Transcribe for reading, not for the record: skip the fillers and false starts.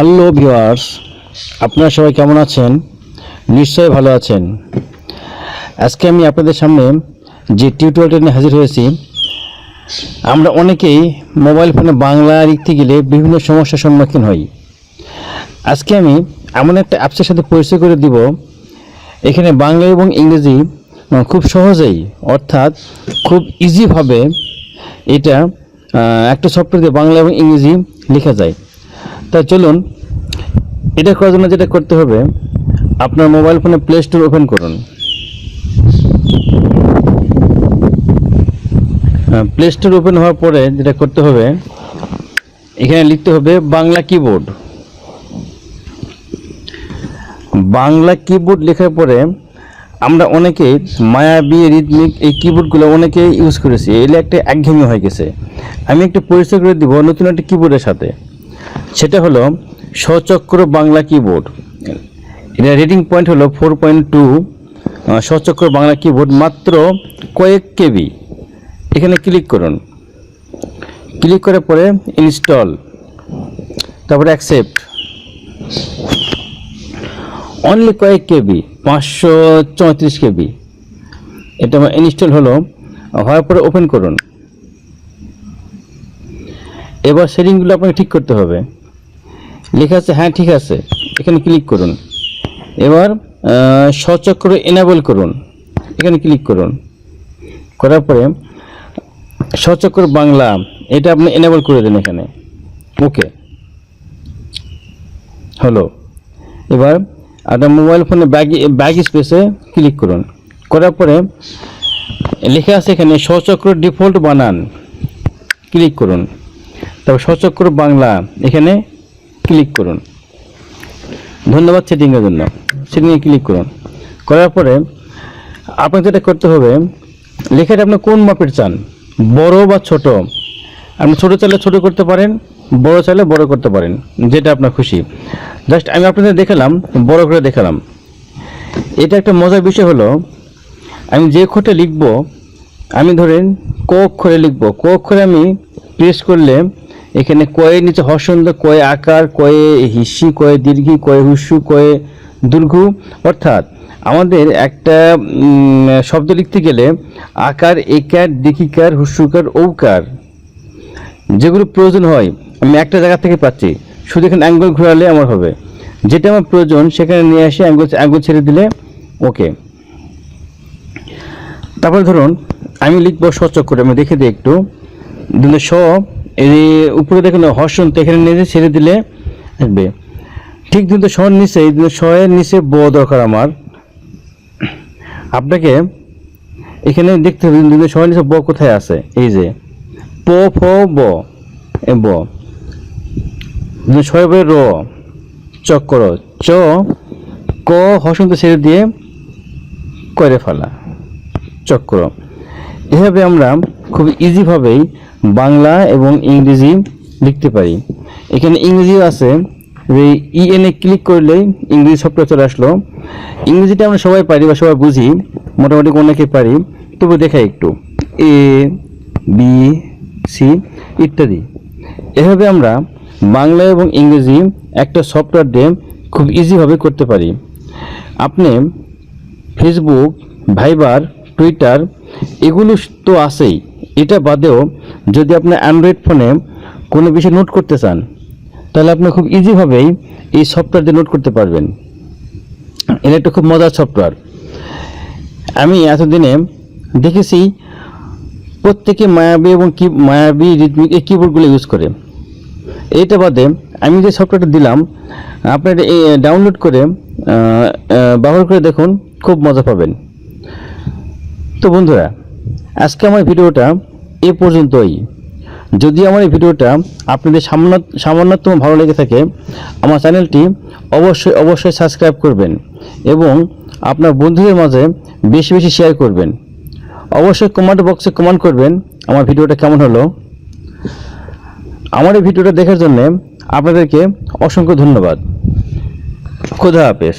Hello viewers, আপনারা সবাই কেমন আছেন? নিশ্চয়ই ভালো আছেন। আজকে আমি আপনাদের সামনে যে টিউটোরিয়ালটা নিয়ে হাজির হয়েছি, আমরা অনেকেই মোবাইল ফোনে বাংলা লিখতে গেলে বিভিন্ন সমস্যার সম্মুখীন হই। আজকে আমি এমন একটা অ্যাপসের সাথে পরিচয় করে দিব, এখানে বাংলা এবং ইংরেজি খুব সহজেই অর্থাৎ খুব ইজিভাবে এটা একটা সফটওয়্যার দিয়ে বাংলা এবং ইংরেজি লেখা যায়। তাই চলুন, এটা করার জন্য যেটা করতে হবে, আপনার মোবাইল ফোনে প্লে স্টোর ওপেন করুন। প্লে স্টোর ওপেন হওয়ার পরে যেটা করতে হবে, এখানে লিখতে হবে বাংলা কিবোর্ড। বাংলা কিবোর্ড লেখার পরে আমরা অনেকে মায়াবী রিদমিক এই কিবোর্ডগুলো অনেকে ইউজ করেছি, এগুলো একটা একঘেয়েমি হয়ে গেছে। আমি একটু পরিচয় করে দিব নতুন একটা কিবোর্ডের সাথে, সেটা হলো সচক্র বাংলা কিবোর্ড। এটা রেটিং পয়েন্ট হলো 4.2। সচক্র বাংলা কিবোর্ড মাত্র কয়েক কেবি। এখানে ক্লিক করুন। ক্লিক করার পরে ইনস্টল, তারপরে অ্যাকসেপ্ট। অনলি কয়েক কেবি, 534 কেবি। এটা ইনস্টল হলো, হওয়ার পরে ওপেন করুন। এবার সেটিংগুলো আপনাকে ঠিক করতে হবে। লেখা আছে হ্যাঁ ঠিক আছে, এখানে ক্লিক করুন। এবার সচক্র এনেবল করুন, এখানে ক্লিক করুন। করার পরে সচক্র বাংলা এটা আপনি এনেবল করে দেন এখানে। ওকে হলো। এবার আপনার মোবাইল ফোনে ব্যাগ স্পেসে ক্লিক করুন। করার পরে লেখা আছে এখানে সচক্র ডিফল্ট বানান, ক্লিক করুন। তারপর সচক্র বাংলা এখানে ক্লিক করুন। ধন্যবাদ সেটিংয়ের জন্য। সেটিংয়ে ক্লিক করুন। করার পরে আপনাকে যেটা করতে হবে, লেখাটা আপনি কোন মাপের চান, বড় বা ছোট। আপনি ছোট চাইলে ছোট করতে পারেন, বড় চাইলে বড় করতে পারেন, যেটা আপনার খুশি। জাস্ট আমি আপনাদের দেখালাম, বড় করে দেখালাম। এটা একটা মজার বিষয় হলো, আমি যে অক্ষরটা লিখব, আমি ধরেন ক অক্ষরে লিখব। ক অক্ষরে আমি প্রেস করলে এখানে কয়ে নিচে হর্ষন্ত, কয়ে আকার, কয়ে হিস্যি, কয়ে দীর্ঘি, কয়ে হুস্যু, কয়ে দীর্ঘু। অর্থাৎ আমাদের একটা শব্দ লিখতে গেলে আকার, একার, দীর্ঘিকার, হুস্যুকার, ঔকার যেগুলো প্রয়োজন হয় আমি একটা জায়গা থেকে পাচ্ছি, শুধু এখানে অ্যাঙ্গেল ঘোরালে আমার হবে। যেটা আমার প্রয়োজন সেখানে নিয়ে আসে অ্যাঙ্গেল ছেড়ে দিলে ওকে। তারপরে ধরুন আমি লিখবো সচক্র, আমি দেখে দিই একটু। দিলে স, এই উপরে দেখুন হর্ষন্ত, এখানে নিয়ে ছেড়ে দিলে আসবে। ঠিক কিন্তু সর নিচে, শয়ের নিচে ব দরকার আমার। আপনাকে এখানে দেখতে হবে কিন্তু শয়ের নিচে ব কোথায় আছে। এই যে প ফ ব, ব ছয় বই র, চক্র চ, ক হর্ষন্ত ছেড়ে দিয়ে করে ফেলা, চক্র। এভাবে আমরা খুব ইজিভাবেই বাংলা এবং ইংরেজি লিখতে পারি। এখানে ইংরেজিও আছে, ইএনএ ক্লিক করলেই ইংরেজি সফটওয়্যার চলে আসলো। ইংরেজিটা আমরা সবাই পারি বা সবাই বুঝি, মোটামুটি অনেকে পারি, তবু দেখাই একটু। এ বি সি ইত্যাদি। এভাবে আমরা বাংলা এবং ইংরেজি একটা সফটওয়্যার দিয়ে খুব ইজিভাবে করতে পারি। আপনি ফেসবুক, ভাইবার, টুইটার এগুলো তো আছেই, এটা বাদেও যদি আপনি অ্যান্ড্রয়েড ফোনে কোনো বিষয় নোট করতে চান, তাহলে আপনি খুব ইজিভাবেই এই সফটওয়্যার দিয়ে নোট করতে পারবেন। এটা একটা খুব মজার সফটওয়্যার। আমি এতদিনে দেখেছি প্রত্যেকে মায়াবী এবং মায়াবী রিদমিক এই কিবোর্ডগুলো ইউজ করে। এইটা বাদে আমি যে সফটওয়্যারটা দিলাম, আপনারা ডাউনলোড করে ব্যবহার করে দেখুন, খুব মজা পাবেন। তো বন্ধুরা, আজকে আমার ভিডিওটা এ পর্যন্তই। যদি আমার এই ভিডিওটা আপনাদের সামান্যতম ভালো লেগে থাকে, আমার চ্যানেলটি অবশ্যই সাবস্ক্রাইব করবেন এবং আপনার বন্ধুদের মাঝে বেশি বেশি শেয়ার করবেন। অবশ্যই কমেন্ট বক্সে কমেন্ট করবেন আমার ভিডিওটা কেমন হলো। আমার এই ভিডিওটা দেখার জন্য আপনাদেরকে অসংখ্য ধন্যবাদ। খোদা হাফেজ।